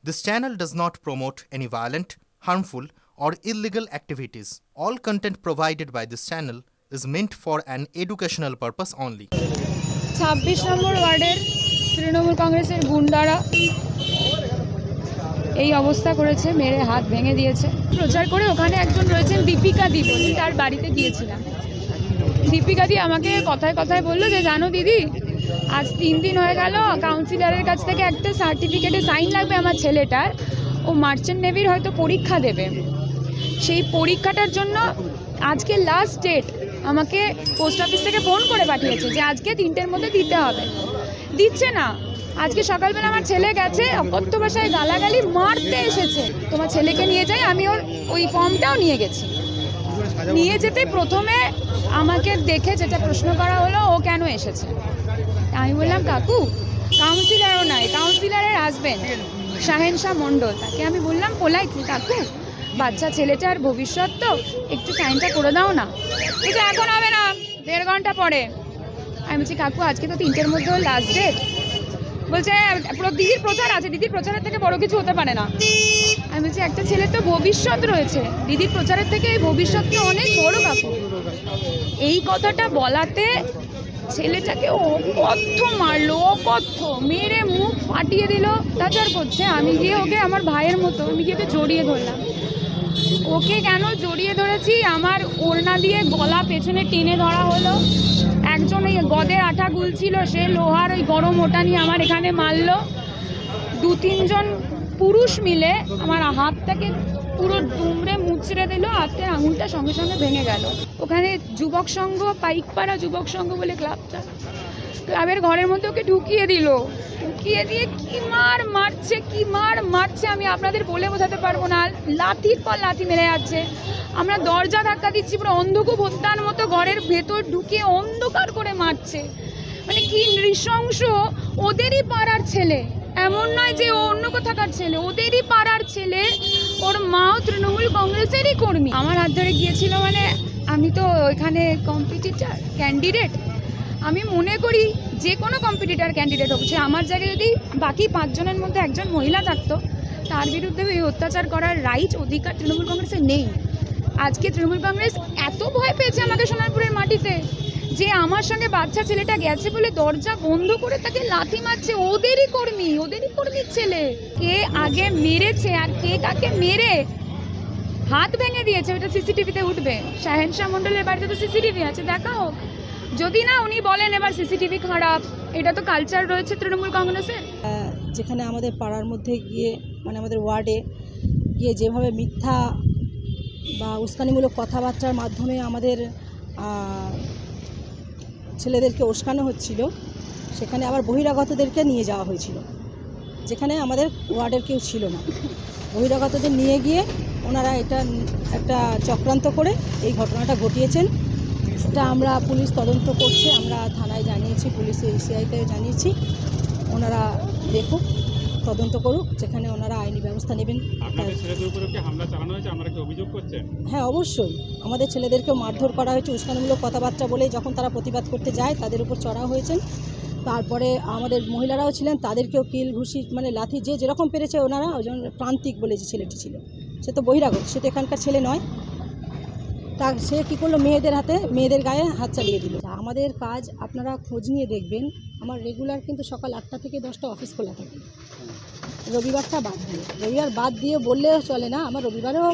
This channel does not promote any violent, harmful, or illegal activities. All content provided by this channel is meant for an educational purpose only. 26 নম্বর ওয়ার্ডের তৃণমূল কংগ্রেসের গুন্ডারা এই অবস্থা করেছে, মেরে হাত ভেঙে দিয়েছে। প্রচার করে ওখানে একজন রয়েছেন দীপিকা দি বলে, তার বাড়িতে গিয়েছিলাম। দীপিকা দি আমাকে কথায় কথায় বললো যে জানো দিদি, আজ 3 দিন হয়ে গেল কাউন্সিলরের কাছ থেকে একটা সার্টিফিকেটে সাইন লাগবে আমার ছেলেটার, ও মার্চেন্ট নেভির হয়তো পরীক্ষা দেবে, সেই পরীক্ষাটার জন্য আজকে লাস্ট ডেট। আমাকে পোস্ট অফিস থেকে ফোন করে পাঠিয়েছে যে আজকে 3টের মধ্যে দিতে হবে, দিচ্ছে না। আজকে সকালবেলা আমার ছেলে গেছে অকথ্য ভাষায় গালাগালি মারতে এসেছে, তোমার ছেলেকে নিয়ে যাই, আমি ওই ফর্মটাও নিয়ে গেছি। নিয়ে যেতে প্রথমে আমাকে দেখে যেটা প্রশ্ন করা হলো, ও কেন এসেছে। আমি বললাম কাকু, কাউন্সিলারও নয়, কাউন্সিলরের হাজবেন্ড শাহেনশাহ মণ্ডল, তাকে আমি বললাম পোলাইটলি, কাকু বাচ্চা ছেলেটার ভবিষ্যৎ তো, একটু সাইনটা করে দাও না। বলছে এখন হবে না, 1.5 ঘন্টা পরে। আমি বলছি কাকু আজকে তো 3টের মধ্যে লাস্ট ডেট। বলছে দিদির প্রচার আছে, দিদির প্রচারের থেকে বড় কিছু হতে পারে না। আমি বলছি একটা ছেলের তো ভবিষ্যৎ রয়েছে, দিদির প্রচারের থেকে এই ভবিষ্যৎটা অনেক বড় কাকু। এই কথাটা বলাতে ছেলেটাকে অকথ্য মারলো, অকথ্য মেরে মুখ ফাটিয়ে দিল, অত্যাচার করছে। আমি গিয়ে ওকে আমার ভাইয়ের মতো আমি গিয়ে ওকে জড়িয়ে ধরলাম। ওকে কেন জড়িয়ে ধরেছি, আমার ওড়না দিয়ে গলা পেছনে টেনে ধরা হলো। একজন ওই গদের আঠা গুলছিল, সে লোহার ওই গরম ওটা নিয়ে আমার এখানে মারলো। 2-3 জন পুরুষ মিলে আমার হাতটাকে পুরো দুমড়ে মুচড়ে দিল, হাতের আঙুলটা সঙ্গে সঙ্গে ভেঙে গেল। ওখানে যুবক সংঘ, পাইকপাড়া যুবক সংঘ বলে ক্লাবটা, ক্লাবের ঘরের মধ্যে ওকে ঢুকিয়ে দিল। ঢুকিয়ে দিয়ে কি মার মারছে আমি আপনাদের বলে বোঝাতে পারবো না। লাঠির পর লাঠি মেরে যাচ্ছে। আমরা দরজা ধাক্কা দিচ্ছি, পুরো অন্ধকূপ হত্যার মতো ঘরের ভেতর ঢুকিয়ে অন্ধকার করে মারছে। মানে কি নৃশংস। ওদেরই পাড়ার ছেলে, এমন নয় যে ও অন্য কোথাকার ছেলে, ওদেরই পাড়ার ছেলে। ওর মাও তৃণমূল কংগ্রেসেরই কর্মী। আমার হাত ধরে গিয়েছিল, মানে আমি তো এখানে কম্পিটিটার ক্যান্ডিডেট। আমি মনে করি যে কোনো কম্পিটিটার ক্যান্ডিডেট হোক, সে আমার জায়গায় যদি বাকি 5 জনের মধ্যে একজন মহিলা থাকতো, তার বিরুদ্ধে এই অত্যাচার করার রাইট অধিকার তৃণমূল কংগ্রেসের নেই। আজকে তৃণমূল কংগ্রেস এত ভয় পেয়েছে আমাকে সোনারপুরের মাটিতে, যে আমার সঙ্গে বাচ্চা ছেলেটা গেছে বলে দরজা বন্ধ করে তাকে লাথি মারছে। ওদেরই কর্মীর ছেলে। কে আগে মেরেছে আর কে কাকে মেরে হাত ভেঙে দিয়েছে, ওটা সিসিটিভিতে উঠবে। শাহেনশাহ মণ্ডলের বাড়িতে তো সিসিটিভি আছে, দেখা হোক। যদি না উনি বলেন এবার সিসিটিভি খারাপ, এটা তো কালচার রয়েছে তৃণমূল কংগ্রেসের। যেখানে আমাদের পাড়ার মধ্যে গিয়ে, মানে আমাদের ওয়ার্ডে গিয়ে যেভাবে মিথ্যা বা উস্কানিমূলক কথাবার্তার মাধ্যমে আমাদের ছেলেদেরকে উস্কানো হচ্ছিল, সেখানে আবার বহিরাগতদেরকে নিয়ে যাওয়া হয়েছিল, যেখানে আমাদের ওয়ার্ডের কেউ ছিল না। বহিরাগতদের নিয়ে গিয়ে ওনারা এটা একটা চক্রান্ত করে এই ঘটনাটা ঘটিয়েছেন। এটা আমরা পুলিশ তদন্ত করছে, আমরা থানায় জানিয়েছি, পুলিশে সিআইতে জানিয়েছি। ওনারা দেখুক, তদন্ত করুক, যেখানে ওনারা আইনি ব্যবস্থা নেবেন। হ্যাঁ, অবশ্যই আমাদের ছেলেদেরকেও মারধর করা হয়েছে, উস্কানিমূলক কথাবার্তা বলে যখন তারা প্রতিবাদ করতে যায় তাদের উপর চড়া হয়েছেন। তারপরে আমাদের মহিলারাও ছিলেন, তাদেরকেও কিল ঘুষি মানে লাথি যে যেরকম পেরেছে ওনারা। ওই জন্য প্রান্তিক বলে যে ছেলেটি ছিল, সে তো বহিরাগত, সে তো এখানকার ছেলে নয়। তা সে কী করলো, মেয়েদের গায়ে হাত চালিয়ে দিল। আমাদের কাজ আপনারা খোঁজ নিয়ে দেখবেন, আমার রেগুলার কিন্তু সকাল 8টা থেকে 10টা অফিস খোলা থাকে, রবিবার বাদ দিয়ে বললেও চলে না, আমার রবিবারেও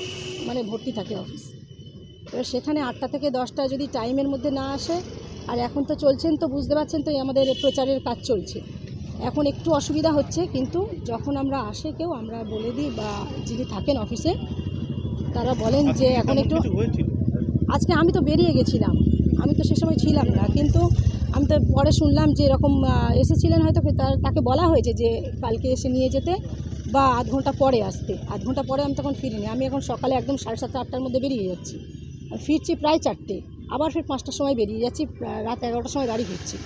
মানে ভর্তি থাকে অফিস। এবার সেখানে 8টা থেকে 10টা যদি টাইমের মধ্যে না আসে, আর এখন তো চলছেন তো বুঝতে পারছেন তো, আমাদের প্রচারের কাজ চলছে, এখন একটু অসুবিধা হচ্ছে। কিন্তু যখন আমরা আসে কেউ, আমরা বলে দিই, বা যিনি থাকেন অফিসে তারা বলেন যে এখন একটু। আজকে আমি তো বেরিয়ে গেছিলাম, আমি তো সে সময় ছিলাম না, কিন্তু আমি তো পরে শুনলাম যে এরকম এসেছিলেন, হয়তো তাকে বলা হয়েছে যে কালকে এসে নিয়ে যেতে বা আধ ঘন্টা পরে আসতে। আধ ঘন্টা পরে আমি তখন ফিরিনি, আমি এখন সকালে একদম 7:30 8টার মধ্যে বেরিয়ে যাচ্ছি, আর ফিরছি প্রায় 4টে, আবার ফির 5টার সময় বেরিয়ে যাচ্ছি, রাত 11টার সময় বাড়ি ফিরছি।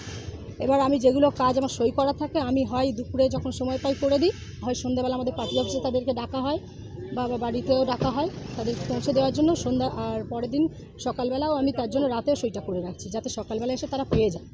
এবার আমি যেগুলো কাজ আমার সই করা থাকে, আমি হয় দুপুরে যখন সময় পাই করে দিই, হয় সন্ধ্যাবেলা আমাদের পার্টি অফিসে তাদেরকে ডাকা হয়, বা বাড়িতেও ডাকা হয় তাদেরকে পৌঁছে দেওয়ার জন্য সন্ধ্যা। আর পরের দিন সকালবেলাও আমি তার জন্য রাতেও সইটা করে রাখছি, যাতে সকালবেলা এসে তারা পেয়ে যায়।